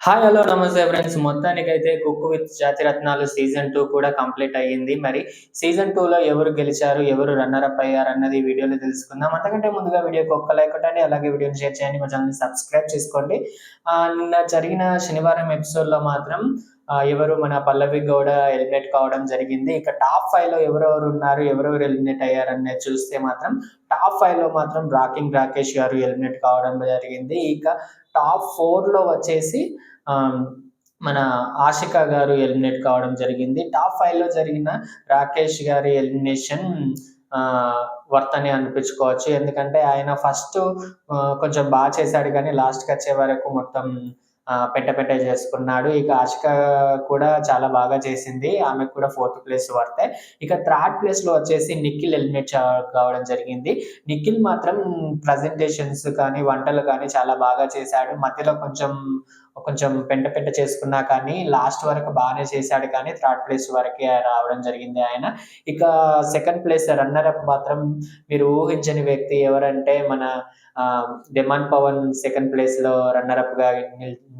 Hi! Hello! నమస్తే friends. మొత్తానికైతే 'కుక్కు with Jathiratnalu' season 2 కూడా కంప్లీట్ అయ్యింది. మరి సీజన్ 2లో ఎవరు గెలిచారు? ఎవరు రన్నర్ అప్ అయ్యారన్నది ఈ వీడియోలో తెలుసుకుందాం. అంతకంటే ముందుగా వీడియోకి ఒక్క లైక్ కొట్టండి. అలాగే వీడియోని షేర్ చేయండి. మా ఛానెల్‌ని సబ్స్క్రైబ్ చేసుకోండి. నిన్న జరిగిన శనివారం ఎపిసోడ్‌లో మాత్రం ఎవరు మన 'పల్లవి గౌడ' ఎలిమినేట్ కావడం జరిగింది. ఇక టాప్ 5లో ఎవరెవరు ఉన్నారు? ఎవరెవరు ఎలిమినేట్ అయ్యారనేది చూస్తే మాత్రం టాప్ 5లో మాత్రం రాకింగ్ రాకేష్ గారు ఎలిమినేట్ కావడం జరిగింది. ఇక టాప్ 4లో వచ్చేసి ఆహ్, మన ఆషిక గారు ఎలిమినేట్ కావడం జరిగింది. టాప్ 5లో జరిగిన రాకేష్ గారి ఎలిమినేషన్ వర్త్ అని అనిపించుకోవచ్చు. ఎందుకంటే ఆయన ఫస్టు కొంచెం చేశాడు గానీ లాస్ట్‌కొచ్చే వరకు మొత్తం పెట్ట పెట్టే చేసుకున్నాడు. ఇక ఆషిక కూడా చాలా బాగా చేసింది. ఆమెకు కూడా ఫోర్త్ ప్లేస్ వర్తే. ఇక థర్డ్ ప్లేస్‌లో వచ్చేసి నిఖిల్ ఎలిమినేట్ కావడం జరిగింది. నిఖిల్ మాత్రం ప్రజెంటేషన్స్ కానీ, వంటలు కానీ చాలా బాగా చేశాడు. మధ్యలో కొంచెం కొంచెం పెంట పెంట చేసుకున్నా కానీ లాస్ట్ వరకు బానే చేశాడు కానీ థర్డ్ ప్లేస్ వరకే రావడం జరిగింది ఆయన. ఇక సెకండ్ ప్లేస్ రన్నర్ అప్ మాత్రం మీరు ఊహించని వ్యక్తి ఎవరంటే మన డెమాన్ పవన్ సెకండ్ ప్లేస్‌లో రన్నర్ అప్‌గా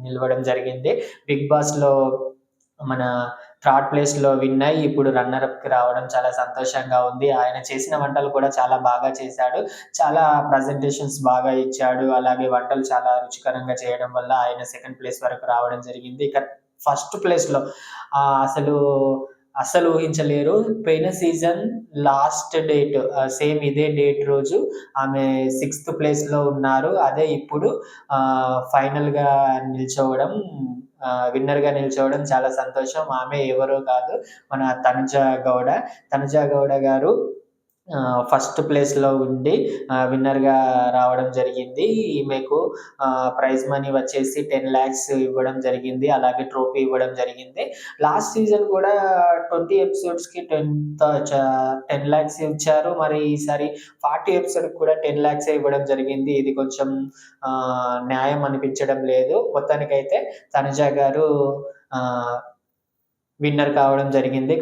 నిలవడం జరిగింది. బిగ్ బాస్‌లో మన థర్డ్ ప్లేస్‌లో విన్ అయ్యి ఇప్పుడు రన్నర్ అప్‌కి రావడం చాలా సంతోషంగా ఉంది. ఆయన చేసిన వంటలు కూడా చాలా బాగా చేశాడు. చాలా ప్రజెంటేషన్స్ బాగా ఇచ్చాడు. అలాగే వంటలు చాలా రుచికరంగా చేయడం వల్ల ఆయన సెకండ్ ప్లేస్ వరకు రావడం జరిగింది. ఇక ఫస్ట్ ప్లేస్‌లో అసలు అస్సలు ఊహించలేరు. పోయిన సీజన్ లాస్ట్ డేట్ సేమ్ ఇదే డేట్ రోజు ఆమె సిక్స్త్ ప్లేస్‌లో ఉన్నారు. అదే ఇప్పుడు ఫైనల్‌గా నిల్చోవడం విన్నర్‌గా నిల్చోవడం చాలా సంతోషం. ఆమె ఎవరో కాదు మన తనుజ గౌడ. తనుజ గౌడ గారు ఫస్ట్ ప్లేస్‌లో ఉండి విన్నర్‌గా రావడం జరిగింది. ఈమెకు ప్రైజ్ మనీ వచ్చేసి 10,00,000 ఇవ్వడం జరిగింది. అలాగే ట్రోఫీ ఇవ్వడం జరిగింది. లాస్ట్ సీజన్ కూడా 20 ఎపిసోడ్స్‌కి 10,00,000 ఇచ్చారు. మరి ఈసారి 40 ఎపిసోడ్‌కి కూడా 10,00,000 ఇవ్వడం జరిగింది. ఇది కొంచెం న్యాయం అనిపించడం లేదు. మొత్తానికైతే తనుజ గారు విన్నర్ కావడం జరిగింది.